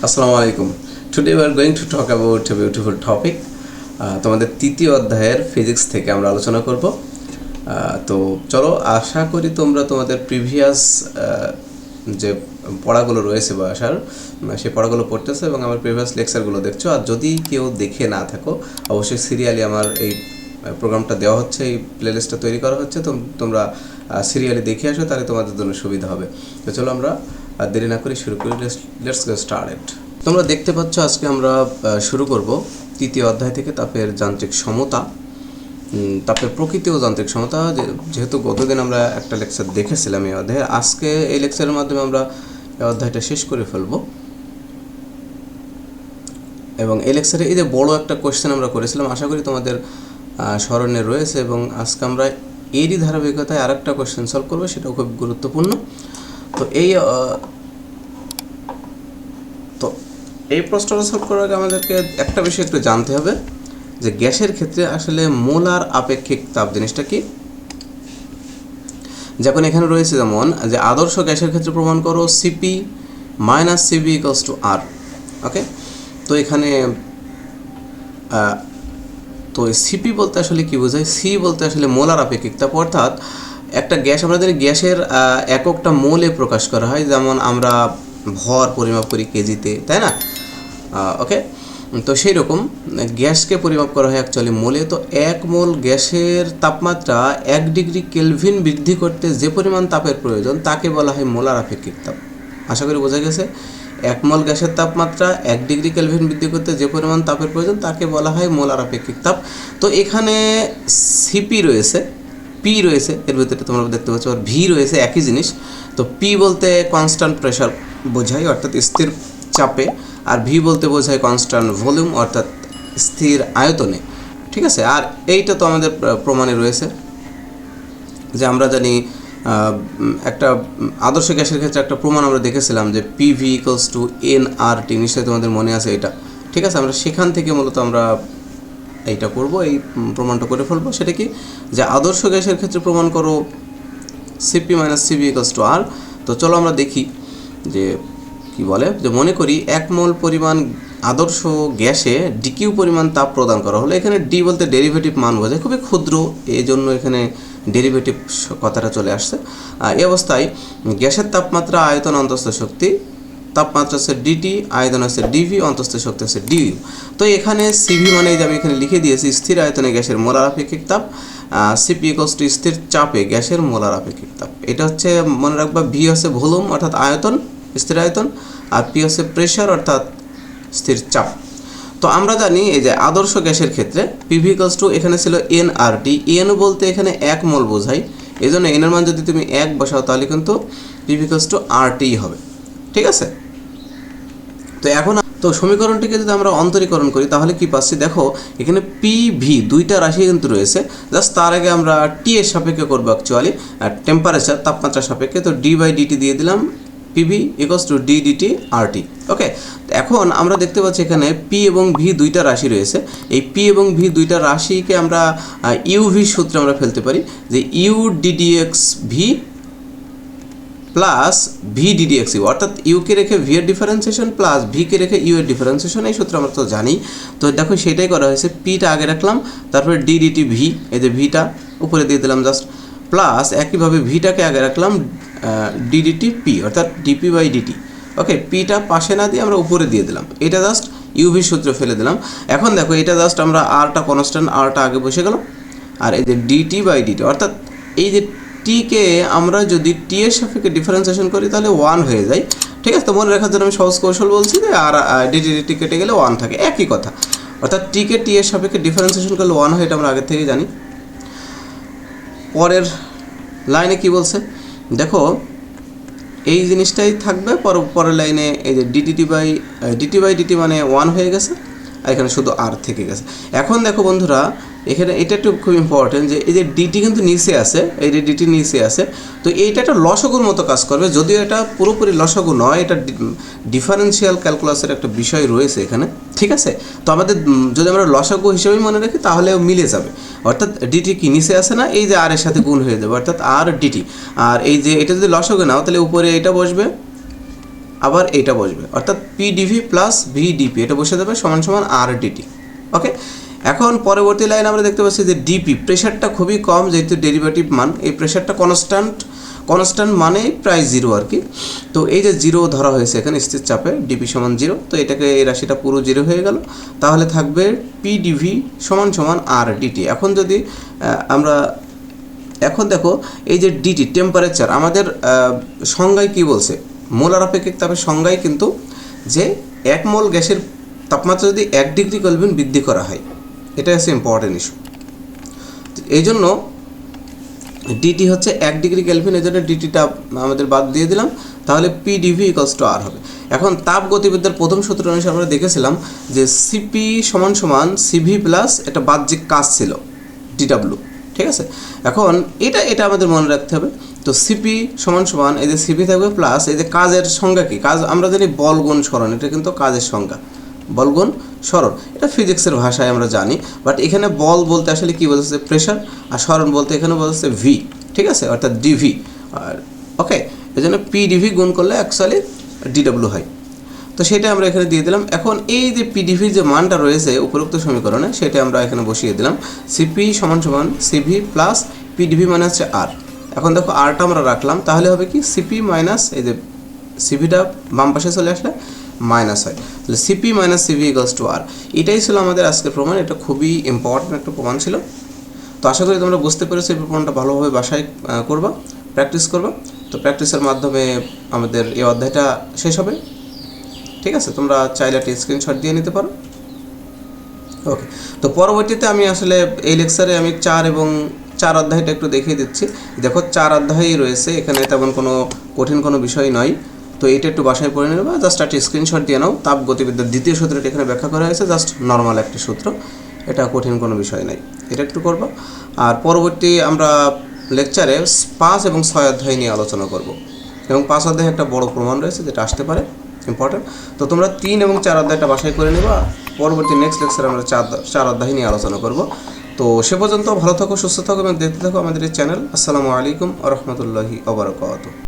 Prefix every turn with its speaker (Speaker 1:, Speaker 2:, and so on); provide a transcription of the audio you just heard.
Speaker 1: Assalamu alaikum. Today we are going to talk about a beautiful topic. তোমাদের তৃতীয় অধ্যায়ের physics থেকে আমরা আলোচনা করব। তো চলো, আশা করি তোমরা তোমাদের প্রিভিয়াস যে পড়াগুলো রয়েছে বাসার সেই পড়াগুলো পড়তেছো এবং আমার প্রিভিয়াস লেকচারগুলো দেখছো। আর যদি কেউ দেখে না থাকো, অবশ্যই সিরিয়ালি আমার এই প্রোগ্রামটা দেওয়া হচ্ছে, এই প্লেলিস্টটা তৈরি করা হচ্ছে, তো তোমরা সিরিয়ালি দেখে আসো, তাহলে তোমাদের জন্য সুবিধা হবে। তো চলো আমরা দেরি না করে শুরু করি। Let's get started. তোমরা দেখতে পাচ্ছ আজকে আমরা শুরু করব তৃতীয় অধ্যায় থেকে তাপের যান্ত্রিক সমতা, তাপের প্রকৃতি ও যান্ত্রিক সমতা। যেহেতু গতদিন আমরা একটা লেকচার দেখেছিলাম এই অধ্যায়ে, আজকে এই লেকচারের মাধ্যমে আমরা এই অধ্যায়টা শেষ করে ফেলব। এবং এই লেকচারে এই যে বড় একটা কোয়েশ্চেন আমরা করেছিলাম, আশা করি তোমাদের স্মরণে রয়েছে। এবং আজকে আমরা এরই ধারাবাহিকতায় আর একটা কোয়েশ্চেন সলভ করবো, সেটাও খুব গুরুত্বপূর্ণ। তো এই প্রশ্নটা সলভ করার আগে আমাদেরকে একটা বিষয় একটু জানতে হবে যে গ্যাসের ক্ষেত্রে আসলে মোলার আপেক্ষিক তাপ জিনিসটা কি। যখন এখানে রয়েছে যেমন যে আদর্শ গ্যাসের ক্ষেত্রে প্রমাণ করো CP minus CV equals to R. Okay, তো এখানে তো সিপি বলতে আসলে কি বোঝায়? সি বলতে আসলে মোলার আপেক্ষিক তাপ, অর্থাৎ একটা গ্যাস, আমরা জানি গ্যাসের এককটা মোলে প্রকাশ করা হয়, যেমন আমরা ভর পরিমাপ করি কেজিতে, তাই না? ওকে, তো সেই রকম গ্যাসকে পরিমাপ করা হয় অ্যাকচুয়ালি মোলে। তো 1 মোল গ্যাসের তাপমাত্রা 1 ডিগ্রি কেলভিন বৃদ্ধি করতে যে পরিমাণ তাপের প্রয়োজন তাকে বলা হয় মোলার আপেক্ষিক তাপ। আশা করি বোঝা গেছে। 1 মোল গ্যাসের তাপমাত্রা 1 ডিগ্রি কেলভিন বৃদ্ধি করতে যে পরিমাণ তাপের প্রয়োজন তাকে বলা হয় মোলার আপেক্ষিক তাপ। তো এখানে সিপি রয়েছে, পি রয়েছে, এর ভিতরে তোমরা দেখতে পাচ্ছ, আর ভি রয়েছে, একই জিনিস। তো পি বলতে কনস্ট্যান্ট প্রেশার বোঝায়, অর্থাৎ স্থির চাপে, আর ভি বলতে বোঝায় কনস্ট্যান্ট ভলিউম, অর্থাৎ স্থির আয়তনে। ঠিক আছে, আর এইটা তো আমাদের প্রমাণে রয়েছে যে আমরা জানি একটা আদর্শ গ্যাসের ক্ষেত্রে একটা প্রমাণ আমরা দেখেছিলাম যে পিভি ইকুয়ালস টু এন আর টি, নিশ্চয়ই তোমাদের মনে আছে এটা। ঠিক আছে, আমরা সেখান থেকে মূলত আমরা এইটা করব, এই প্রমাণটা করে ফেলবো। সেটা কি যে আদর্শ গ্যাসের ক্ষেত্রে প্রমাণ করো CP minus CV equals to R. তো চলো আমরা দেখি যে কি বলে। যে মনে করি 1 মোল পরিমাণ আদর্শ গ্যাসে ডিকিউ পরিমাণ তাপ প্রদান করা হলো। এখানে ডি বলতে ডেরিভেটিভ মান বোঝায়, খুবই ক্ষুদ্র, এই জন্য এখানে ডেরিভেটিভ কথাটা চলে আসছে। এই অবস্থায় গ্যাসের তাপমাত্রা, আয়তন, অন্তঃস্থ শক্তি, তাপমাত্রা হচ্ছে ডিটি, আয়তন হচ্ছে ডিভি, অন্তঃস্থ শক্তি হচ্ছে ডিইউ। তো এখানে সিভি মানে যে আমি এখানে লিখে দিয়েছি স্থির আয়তনে গ্যাসের মোলার আপেক্ষিক তাপ, সিপি ইকুয়ালস টু স্থির চাপে গ্যাসের মোলার আপেক্ষিক তাপ। এটা হচ্ছে মনে রাখবা, ভি হচ্ছে ভলিউম অর্থাৎ আয়তন, স্থির আয়তন, আর পি হচ্ছে প্রেশার অর্থাৎ স্থির চাপ। তো আমরা জানি এই যে আদর্শ গ্যাসের ক্ষেত্রে পিভি ইকুয়ালস টু এখানে ছিল এন আর টি। এন বলতে এখানে 1 মোল বোঝায়, এই জন্য এনের মান যদি তুমি 1 বসাও তাহলে কিন্তু পিভি ইকুয়ালস টু আর টি হবে। ঠিক আছে, তো এখন তো সমীকরণটিকে যদি আমরা অন্তরীকরণ করি তাহলে কি পাচ্ছি দেখো, এখানে পি ভি দুইটা রাশি কিন্তু রয়েছে। জাস্ট তার আগে আমরা টি এর সাপেক্ষে করবো অ্যাকচুয়ালি, টেম্পারেচার, তাপমাত্রা সাপেক্ষে। তো ডি বাই ডিটি দিয়ে দিলাম, PV equals to D DT R T. Okay, এখন আমরা দেখতে পাচ্ছি এখানে পি এবং ভি দুইটা রাশি রয়েছে। এই পি এবং ভি দুইটা রাশিকে আমরা ইউভি সূত্রে আমরা ফেলতে পারি যে u d d x v plus v d d x u, অর্থাৎ ইউকে রেখে ভি এর ডিফারেন্সিয়েশন প্লাস ভিকে রেখে ইউ এর ডিফারেন্সিয়েশন। এই সূত্র আমরা তো জানি। তো দেখো সেটাই করা হয়েছে, পিটা আগে রাখলাম, তারপরে ডি ডিটি ভি, এই যে ভিটা উপরে দিয়ে দিলাম জাস্ট, প্লাস একইভাবে ভিটাকে আগে রাখলাম ডি ডিটি পি, অর্থাৎ ডিপি বাই ডিটি। ওকে, পিটা পাশে না দিয়ে আমরা উপরে দিয়ে দিলাম, এটা জাস্ট ইউভি সূত্র ফেলে দিলাম। এখন দেখো এটা জাস্ট আমরা আরটা কনস্ট্যান্ট, আরটা আগে বসে গেল, আর এই যে ডিটি বাই ডিটি, অর্থাৎ এই যে টিকে আমরা যদি টি এর সাপেক্ষে ডিফারেন্সিয়েশন করি তাহলে 1 হয়ে যায়। ঠিক আছে, তো মনে রাখার জন্য আমি সহজ কৌশল বলছি যে আর ডিটি ডিটি কেটে গেলে 1 থাকে, একই কথা। অর্থাৎ টিকে টি এর সাপেক্ষে ডিফারেন্সিয়েশন করলে 1 হয়, এটা আমরা আগে থেকেই জানি। পরের লাইনে কি বলছে দেখো, এই জিনিসটাই থাকবে পরের লাইনে। এই যে ডিটি বাই ডিটি মানে 1 হয়ে গেছে, আর এখানে শুধু আর থেকে গেছে। এখন দেখো বন্ধুরা, এখানে এটা একটু খুব ইম্পর্টেন্ট যে এই যে ডিটি কিন্তু নিচে আছে, এই যে ডিটি নিচে আছে, তো এইটা একটা লসাগুর মতো কাজ করবে, যদিও এটা পুরোপুরি লসাগু নয়, এটা ডিফারেন্সিয়াল ক্যালকুলাসের একটা বিষয় রয়েছে এখানে। ঠিক আছে, তো আমাদের যদি আমরা লসাগু হিসেবেই মনে রাখি তাহলেও মিলে যাবে। অর্থাৎ ডিটি কি নিচে আসে না, এই যে আর এর সাথে গুণ হয়ে যাবে, অর্থাৎ আর ডিটি। আর এই যে এটা যদি লসাগু নাও তাহলে উপরে এটা বসবে, আবার এটা বসবে, অর্থাৎ পিডিভি প্লাস ভিডিপি এটা বসে দেবে সমান সমান আর ডিটি। ওকে, এখন পরবর্তী লাইন আমরা দেখতে পাচ্ছি যে ডিপি প্রেশারটা খুবই কম, যেহেতু ডেরিভেটিভ মান, এই প্রেশারটা কনস্ট্যান্ট মানে প্রায় জিরো আর কি। তো এই যে জিরো ধরা হয়েছে এখানে স্থির চাপে ডিপি সমান জিরো, তো এটাকে এই রাশিটা পুরো জিরো হয়ে গেল, তাহলে থাকবে পিডিভি সমান সমান আর ডিটি। এখন যদি আমরা এখন দেখো এই যে ডিটি টেম্পারেচার আমাদের সংজ্ঞায় কি বলছে, মোলার আপেক্ষিক তাপের সংজ্ঞায় কিন্তু যে 1 মোল গ্যাসের তাপমাত্রা যদি 1 ডিগ্রি কেলভিন বৃদ্ধি করা হয়, এটা হচ্ছে ইম্পর্টেন্ট ইস্যু। এই জন্য ডিটি হচ্ছে 1 ডিগ্রি কেলভিন, এই জন্য ডিটিটা আমাদের বাদ দিয়ে দিলাম, তাহলে পিডিভি ইকুয়ালস টু আর হবে। এখন তাপ গতিবিদ্যার প্রথম সূত্র অনুসারে আমরা দেখেছিলাম যে সিপি সমান সমান সিভি প্লাস এটা বাহ্যিক কাজ ছিল ডিডাব্লিউ, ঠিক আছে। এখন এটা আমাদের মনে রাখতে হবে। তো সিপি সমান সমান এই যে সিপি থাকবে প্লাস এই যে কাজের সংজ্ঞা কি, কাজ আমরা জানি বল গুণ সরণ, এটা কিন্তু কাজের সংজ্ঞা, বল গুণ সরণ, এটা ফিজিক্সের ভাষায় আমরা জানি, বাট এখানে বল বলতে আসলে কী বলতেছে প্রেশার, আর সরণ বলতে এখানে বলতেছে ভি, ঠিক আছে, অর্থাৎ ডিভি। আর ওকে, এই জন্য পিডিভি গুণ করলে অ্যাকচুয়ালি ডিডাব্লিউ হয়, তো সেটা আমরা এখানে দিয়ে দিলাম। এখন এই যে পিডিভির যে মানটা রয়েছে উপরোক্ত সমীকরণে, সেটা আমরা এখানে বসিয়ে দিলাম, সিপি সমান সমান সিভি প্লাস পিডিভি মানে হচ্ছে আর। এখন দেখো আরটা আমরা রাখলাম, তাহলে হবে কি সিপি মাইনাস এই যে সিভিটা বাম পাশে চলে আসলে মাইনাস হয়, তাহলে CP minus CV equals to R. এটাই ছিল আমাদের আজকের প্রমাণ, এটা খুবই ইম্পর্টেন্ট একটা প্রমাণ ছিল। তো আশা করি তোমরা বুঝতে পেরেছো, এই প্রমাণটা ভালোভাবে বাসায় করবা, প্র্যাকটিস করবা। তো প্র্যাকটিসের মাধ্যমে আমাদের এই অধ্যায়টা শেষ হবে, ঠিক আছে। তোমরা চাইলে একটা স্ক্রিনশট দিয়ে নিতে পারো। ওকে, তো পরবর্তীতে আমি আসলে এই লেকচারে আমি 4 এবং 4 অধ্যায়টা একটু দেখিয়ে দিচ্ছি। দেখো 4 অধ্যায়ই রয়েছে, এখানে তেমন কোনো কঠিন কোনো বিষয় নয়। তো এটা একটু বাসায় পড়ে নেবা, জাস্ট একটা স্ক্রিনশট দিয়ে নাও। তাপ গতিবিদ্যার দ্বিতীয় সূত্রটা এখানে ব্যাখ্যা করা হয়েছে, জাস্ট নর্মাল একটা সূত্র, এটা কঠিন কোনো বিষয় নাই, এটা একটু করবা। আর পরবর্তী আমরা লেকচারে 5 এবং 6 অধ্যায় নিয়ে আলোচনা করব, এবং 5 অধ্যায়ে একটা বড় প্রমাণ রয়েছে যেটা আসতে পারে, ইম্পর্টেন্ট। তো তোমরা 3 এবং 4 অধ্যায়টা বাসায় করে নেবা। পরবর্তী নেক্সট লেকচারে আমরা 4 অধ্যায় নিয়ে আলোচনা করব। তো সে পর্যন্ত ভালো থাকো, সুস্থ থাকো এবং দেখতে থাকো আমাদের এই চ্যানেল। আসসালামু আলাইকুম ওয়া রাহমাতুল্লাহি ওয়া বারাকাতুহু।